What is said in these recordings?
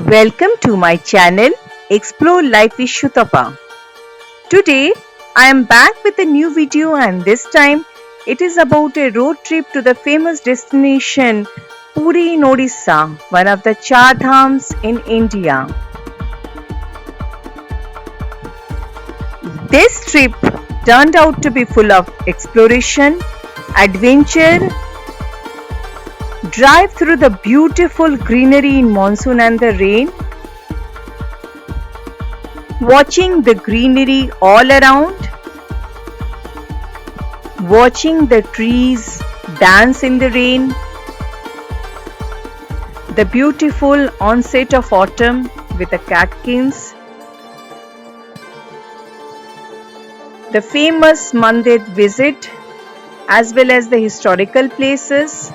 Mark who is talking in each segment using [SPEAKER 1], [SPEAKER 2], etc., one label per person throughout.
[SPEAKER 1] Welcome to my channel Explore Life with Shutapa. Today I am back with a new video, and this time it is about a road trip to the famous destination Puri in Odisha, one of the Char Dhams in India. This trip turned out to be full of exploration, adventure, drive through the beautiful greenery in monsoon and the rain, watching the greenery all around, watching the trees dance in the rain, the beautiful onset of autumn with the catkins, the famous mandir visit, as well as the historical places,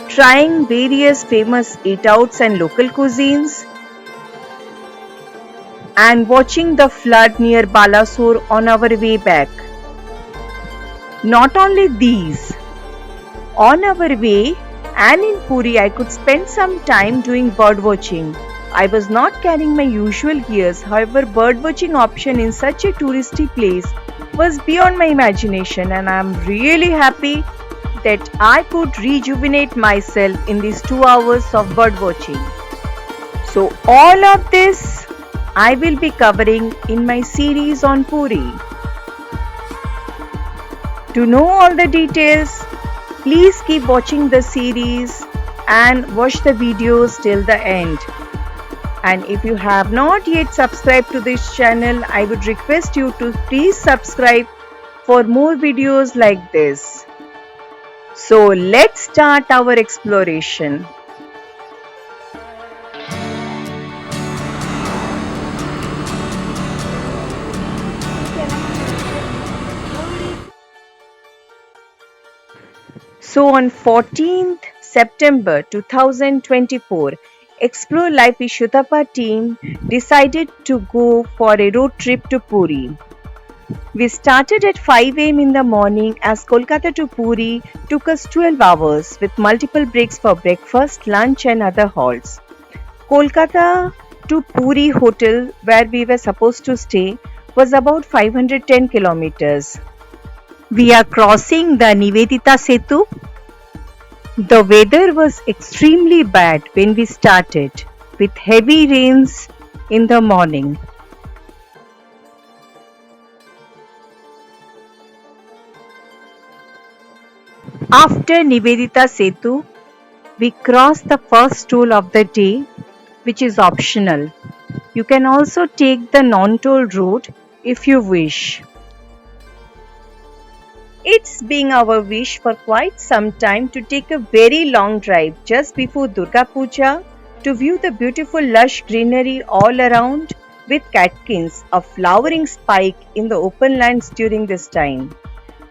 [SPEAKER 1] trying various famous eat-outs and local cuisines, and watching the flood near Balasore on our way back. Not only these, on our way and in Puri I could spend some time doing bird watching. I was not carrying my usual gears, however bird watching option in such a touristy place was beyond my imagination, and I am really happy that I could rejuvenate myself in these 2 hours of bird watching. So all of this I will be covering in my series on Puri. To know all the details, please keep watching the series and watch the videos till the end. And if you have not yet subscribed to this channel, I would request you to please subscribe for more videos like this. So let's start our exploration. So on 14th September 2024, Explore Life with Shutapa team decided to go for a road trip to Puri. We started at 5 am in the morning, as Kolkata to Puri took us 12 hours with multiple breaks for breakfast, lunch and other halts. Kolkata to Puri hotel, where we were supposed to stay, was about 510 kilometers. We are crossing the Nivedita Setu. The weather was extremely bad when we started, with heavy rains in the morning. After Nivedita Setu, we crossed the first toll of the day, which is optional. You can also take the non-toll road if you wish. It's been our wish for quite some time to take a very long drive just before Durga Puja to view the beautiful lush greenery all around with catkins, a flowering spike in the open lands during this time.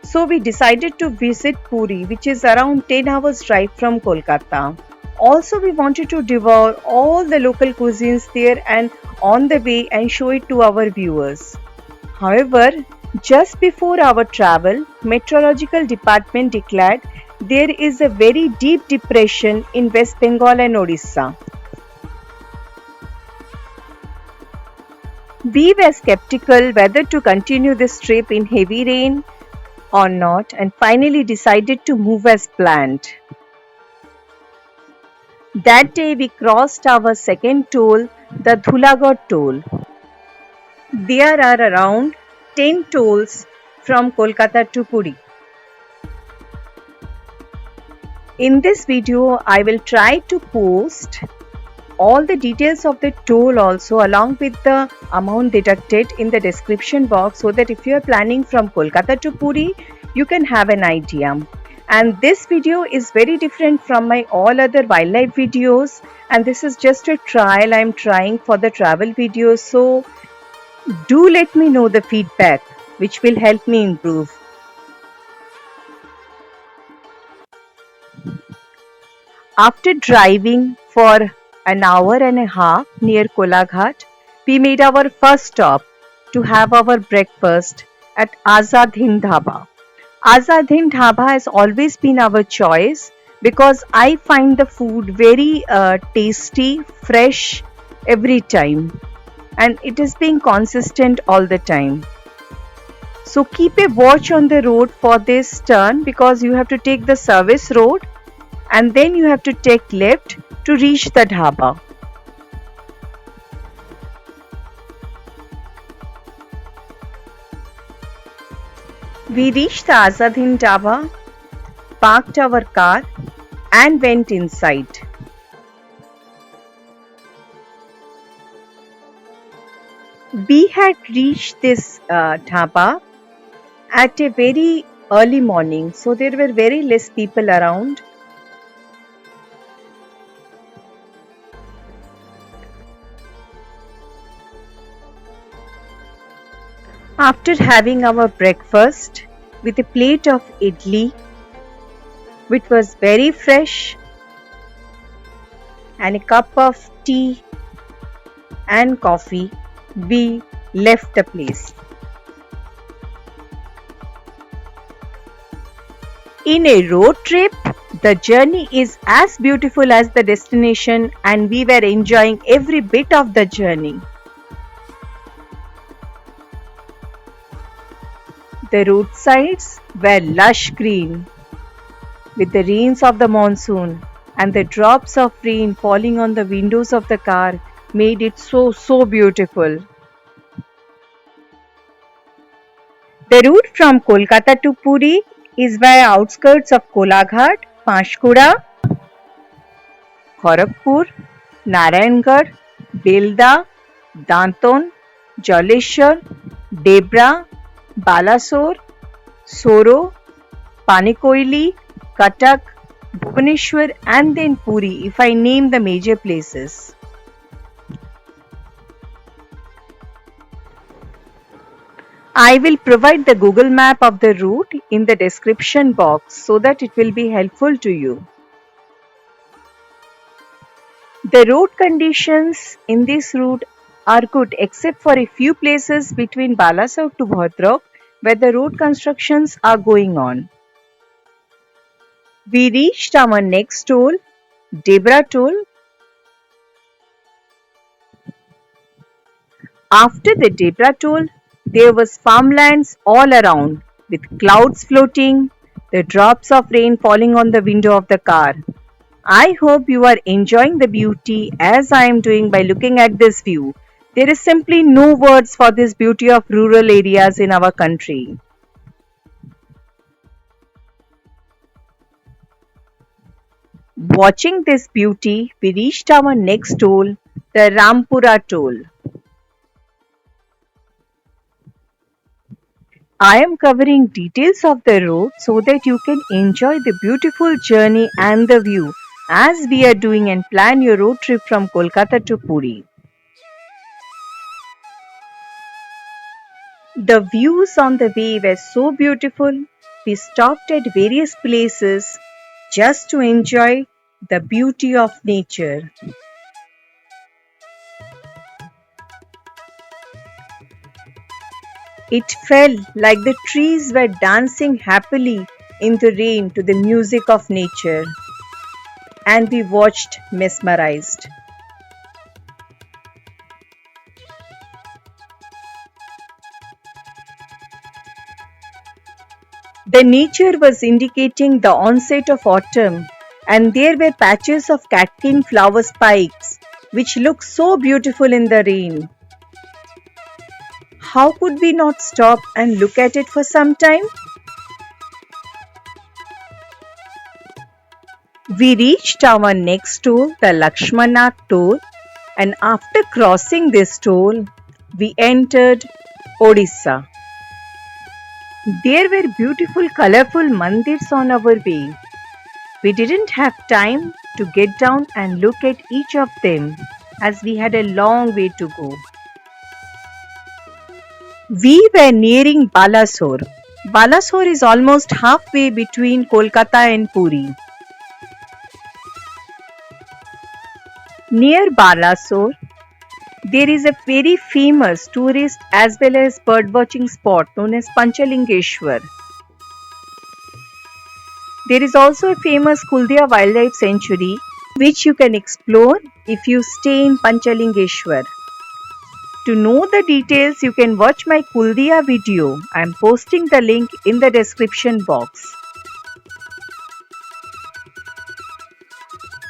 [SPEAKER 1] So we decided to visit Puri, which is around 10 hours drive from Kolkata. Also, we wanted to devour all the local cuisines there and on the way and show it to our viewers. However, just before our travel, Meteorological Department declared there is a very deep depression in West Bengal and Odisha. We were skeptical whether to continue this trip in heavy rain or not, and finally decided to move as planned. That day we crossed our second toll, the Dhulagad toll. There are around 10 tolls from Kolkata to Puri. In this video, I will try to post all the details of the toll also along with the amount deducted in the description box, so that if you are planning from Kolkata to Puri, you can have an idea. And this video is very different from my all other wildlife videos, and this is just a trial I am trying for the travel videos. So do let me know the feedback, which will help me improve. After driving for an hour and a half near Kolaghat, we made our first stop to have our breakfast at Azad Hind Dhaba. Azad Hind Dhaba has always been our choice because I find the food very tasty, fresh every time, and it is being consistent all the time. So keep a watch on the road for this turn because you have to take the service road and then you have to take left to reach the dhaba. We reached the Azad Hind Dhaba, parked our car and went inside. We had reached this dhaba at a very early morning, so there were very less people around. After having our breakfast with a plate of idli, which was very fresh, and a cup of tea and coffee, we left the place. In a road trip, the journey is as beautiful as the destination, and we were enjoying every bit of the journey. The roadsides were lush green with the rains of the monsoon, and the drops of rain falling on the windows of the car made it so beautiful. The route from Kolkata to Puri is via outskirts of Kolaghat, Panchkura, Kharagpur, Narayangarh, Belda, Danton, Jaleshwar, Debra, Balasore, Soro, Panikoili, Cuttack, Bhubaneswar and then Puri if I name the major places. I will provide the Google map of the route in the description box so that it will be helpful to you. The road conditions in this route are good except for a few places between Balasore to Bhadrak where the road constructions are going on. We reached our next toll, Debra toll. After the Debra toll, there was farmlands all around with clouds floating, the drops of rain falling on the window of the car. I hope you are enjoying the beauty as I am doing by looking at this view. There is simply no words for this beauty of rural areas in our country. Watching this beauty, we reached our next toll, the Rampura toll. I am covering details of the road so that you can enjoy the beautiful journey and the view as we are doing and plan your road trip from Kolkata to Puri. The views on the way were so beautiful. We stopped at various places just to enjoy the beauty of nature. It felt like the trees were dancing happily in the rain to the music of nature, and we watched mesmerized. The nature was indicating the onset of autumn, and there were patches of catkin flower spikes which looked so beautiful in the rain. How could we not stop and look at it for some time? We reached our next toll, the Lakshmanak toll, and after crossing this toll, we entered Odisha. There were beautiful, colorful mandirs on our way. We didn't have time to get down and look at each of them as we had a long way to go. We were nearing Balasore. Balasore is almost halfway between Kolkata and Puri. Near Balasore, there is a very famous tourist as well as bird watching spot known as Panchalingeshwar. There is also a famous Kuldiya Wildlife Sanctuary which you can explore if you stay in Panchalingeshwar. To know the details, you can watch my Kuldiya video. I am posting the link in the description box.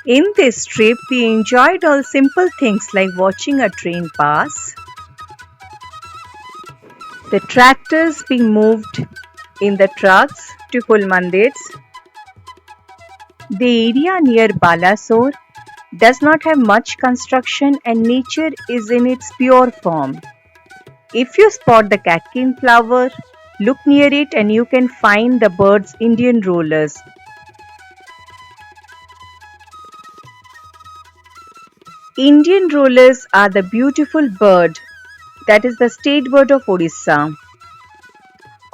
[SPEAKER 1] In this trip, we enjoyed all simple things like watching a train pass, the tractors being moved in the trucks to full mandirs. The area near Balasore does not have much construction and nature is in its pure form. If you spot the catkin flower, look near it and you can find the bird's Indian rollers. Indian rollers are the beautiful bird that is the state bird of Odisha.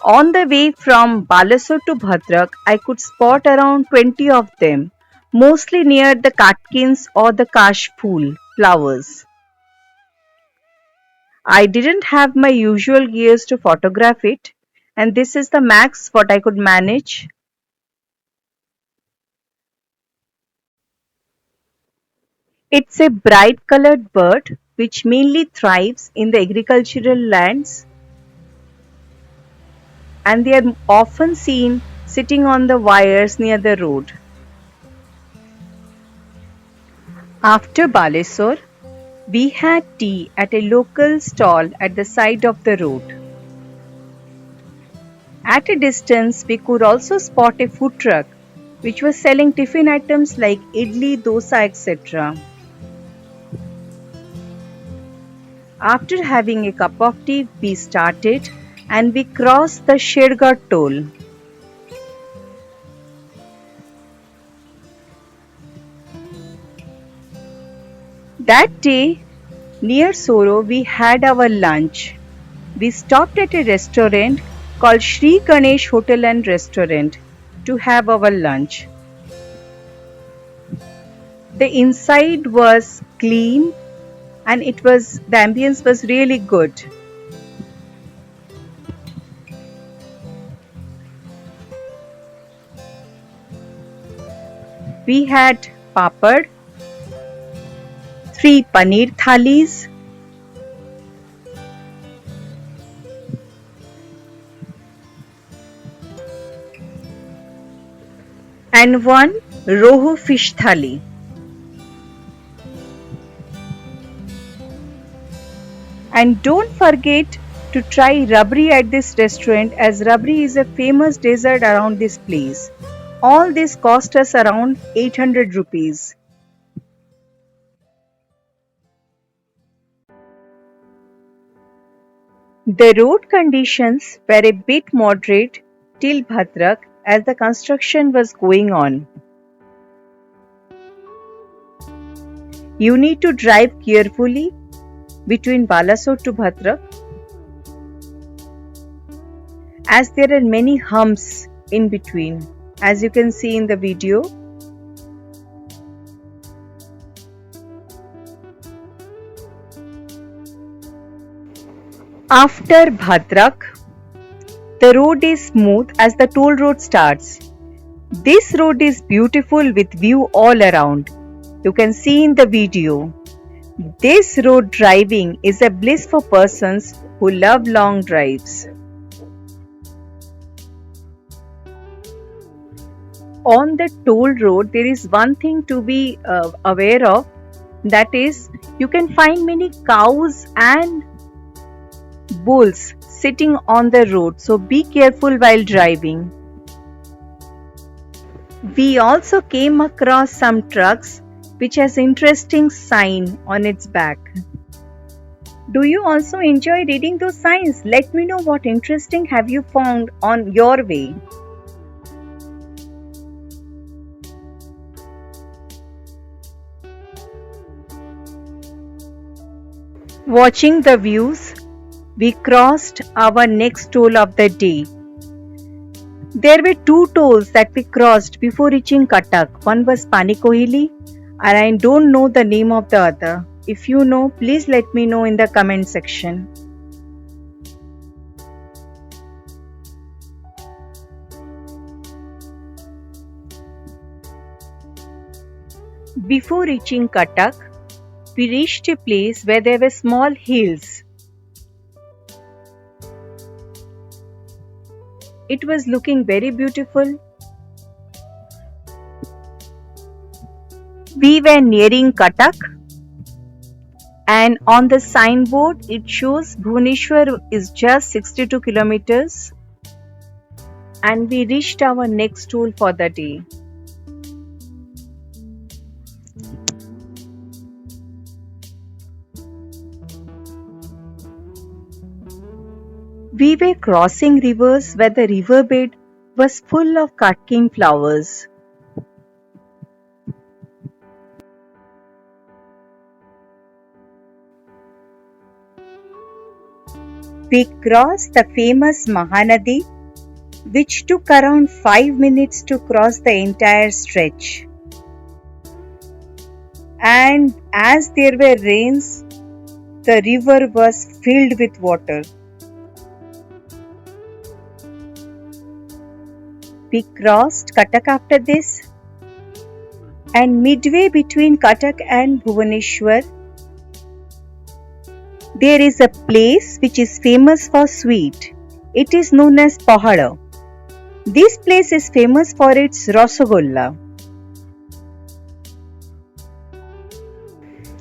[SPEAKER 1] On the way from Balasore to Bhadrak, I could spot around 20 of them, mostly near the catkins or the kashful flowers. I didn't have my usual gears to photograph it, and this is the max what I could manage. It's a bright colored bird which mainly thrives in the agricultural lands, and they are often seen sitting on the wires near the road. After Balesore, we had tea at a local stall at the side of the road. At a distance, we could also spot a food truck which was selling tiffin items like idli, dosa, etc. After having a cup of tea, we started and we crossed the Shergarh toll. That day, near Soro, we had our lunch. We stopped at a restaurant called Sri Ganesh Hotel and Restaurant to have our lunch. The inside was clean and the ambience was really good. We had papad, 3 paneer thalis, and 1 rohu fish thali. And don't forget to try rabri at this restaurant as rabri is a famous dessert around this place. All this cost us around 800 rupees. The road conditions were a bit moderate till Bhadrak as the construction was going on. You need to drive carefully between Balasore to Bhadrak as there are many humps in between, as you can see in the video. After Bhadrak, the road is smooth as the toll road starts. This road is beautiful with view all around. You can see in the video. This road driving is a bliss for persons who love long drives. On the toll road, there is one thing to be aware of, that is, you can find many cows and bulls sitting on the road, so be careful while driving. We also came across some trucks which has interesting sign on its back. Do you also enjoy reading those signs? Let me know what interesting have you found on your way. Watching the views, we crossed our next toll of the day. There were 2 tolls that we crossed before reaching Cuttack. One was Panikohili and I don't know the name of the other. If you know, please let me know in the comment section. Before reaching Cuttack, we reached a place where there were small hills. It was looking very beautiful. We were nearing Cuttack, and on the signboard it shows Bhubaneswar is just 62 kilometers, and we reached our next tool for the day. We were crossing rivers where the riverbed was full of catkin flowers. We crossed the famous Mahanadi, which took around 5 minutes to cross the entire stretch. And as there were rains, the river was filled with water. We crossed Cuttack after this, and midway between Cuttack and Bhubaneswar, there is a place which is famous for sweet. It is known as Pahada. This place is famous for its Rasagolla.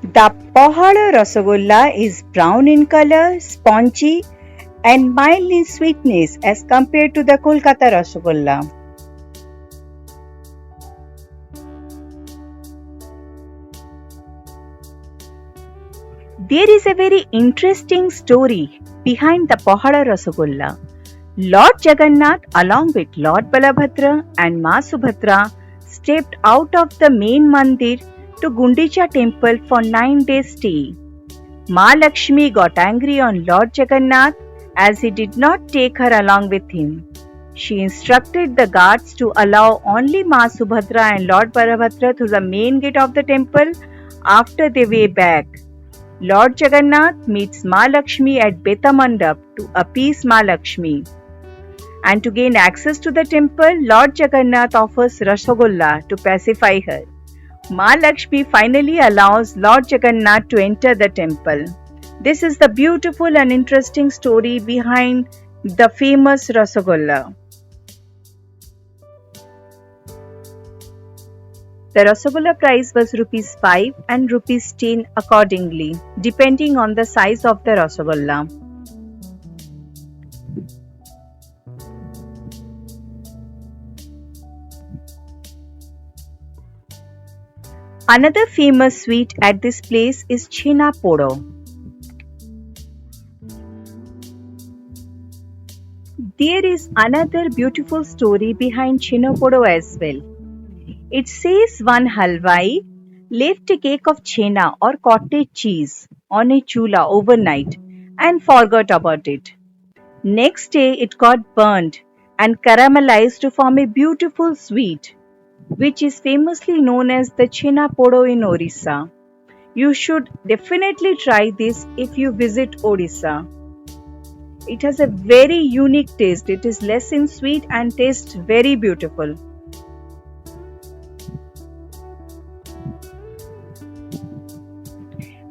[SPEAKER 1] The Pahada Rasagolla is brown in color, spongy, and mild in sweetness as compared to the Kolkata Rasagolla. There is a very interesting story behind the Pahada Rasagolla. Lord Jagannath, along with Lord Balabhadra and Ma Subhadra, stepped out of the main mandir to Gundicha temple for 9 days stay. Ma Lakshmi got angry on Lord Jagannath as he did not take her along with him. She instructed the guards to allow only Ma Subhadra and Lord Balabhadra through the main gate of the temple after they were back. Lord Jagannath meets Ma Lakshmi at Beta Mandap to appease Ma Lakshmi. And to gain access to the temple, Lord Jagannath offers Rasagolla to pacify her. Ma Lakshmi finally allows Lord Jagannath to enter the temple. This is the beautiful and interesting story behind the famous Rasagolla. The Rasagolla price was Rs 5 and Rs 10 accordingly, depending on the size of the Rasagolla. Another famous sweet at this place is Chhena Podo. There is another beautiful story behind Chhena Podo as well. It says one halwai left a cake of chhena or cottage cheese on a chula overnight and forgot about it. Next day it got burnt and caramelized to form a beautiful sweet, which is famously known as the Chhena Podo in Orissa. You should definitely try this if you visit Odisha. It has a very unique taste. It is less in sweet and tastes very beautiful.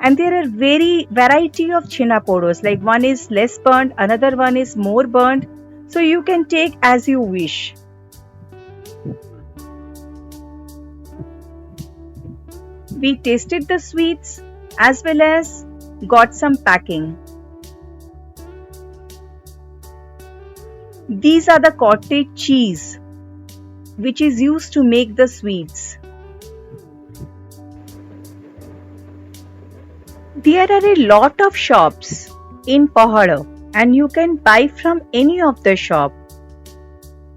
[SPEAKER 1] And there are variety of Chhena Podos. Like one is less burnt, another one is more burnt. So you can take as you wish. We tasted the sweets as well as got some packing. These are the cottage cheese which is used to make the sweets. There are a lot of shops in Pahada and you can buy from any of the shop.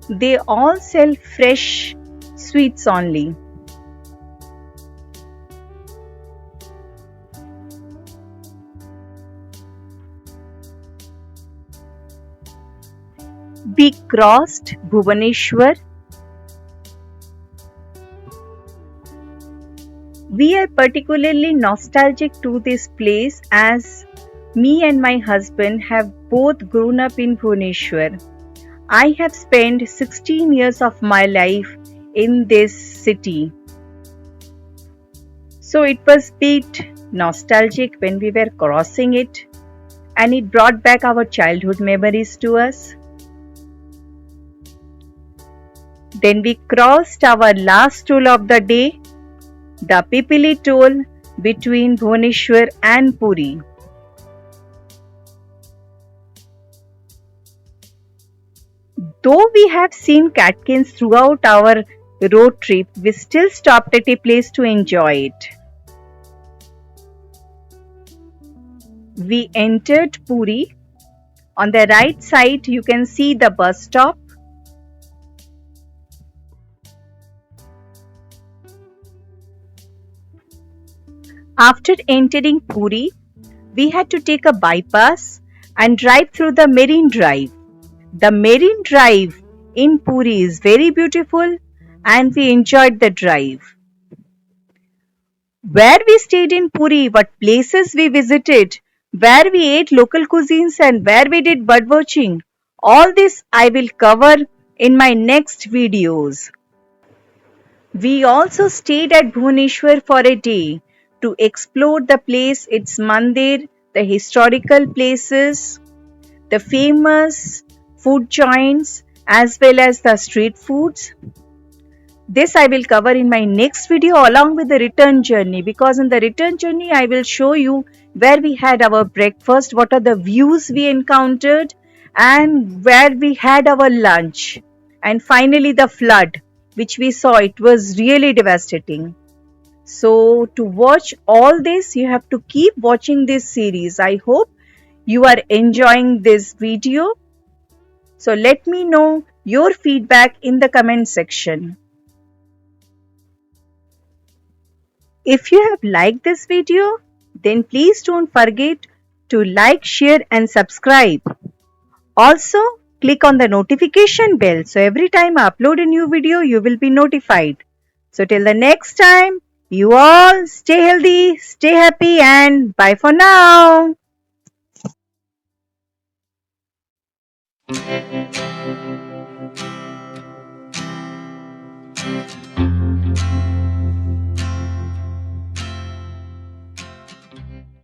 [SPEAKER 1] They all sell fresh sweets only. We crossed Bhubaneswar. We are particularly nostalgic to this place as me and my husband have both grown up in Bhubaneswar. I have spent 16 years of my life in this city. So it was bit nostalgic when we were crossing it, and it brought back our childhood memories to us. Then we crossed our last toll of the day, the Pipili toll between Bhubaneswar and Puri. Though we have seen catkins throughout our road trip, we still stopped at a place to enjoy it. We entered Puri. On the right side, you can see the bus stop. After entering Puri, we had to take a bypass and drive through the Marine Drive. The Marine Drive in Puri is very beautiful and we enjoyed the drive. Where we stayed in Puri, what places we visited, where we ate local cuisines and where we did bird watching, all this I will cover in my next videos. We also stayed at Bhubaneswar for a day to explore the place, its mandir, the historical places, the famous food joints, as well as the street foods. This I will cover in my next video along with the return journey, because in the return journey I will show you where we had our breakfast, what are the views we encountered, and where we had our lunch, and finally the flood which we saw. It was really devastating. So to watch all this, you have to keep watching this series. I hope you are enjoying this video. So let me know your feedback in the comment section. If you have liked this video, then please don't forget to like, share and subscribe. Also, click on the notification bell so every time I upload a new video, you will be notified. So till the next time, you all stay healthy, stay happy and bye for now.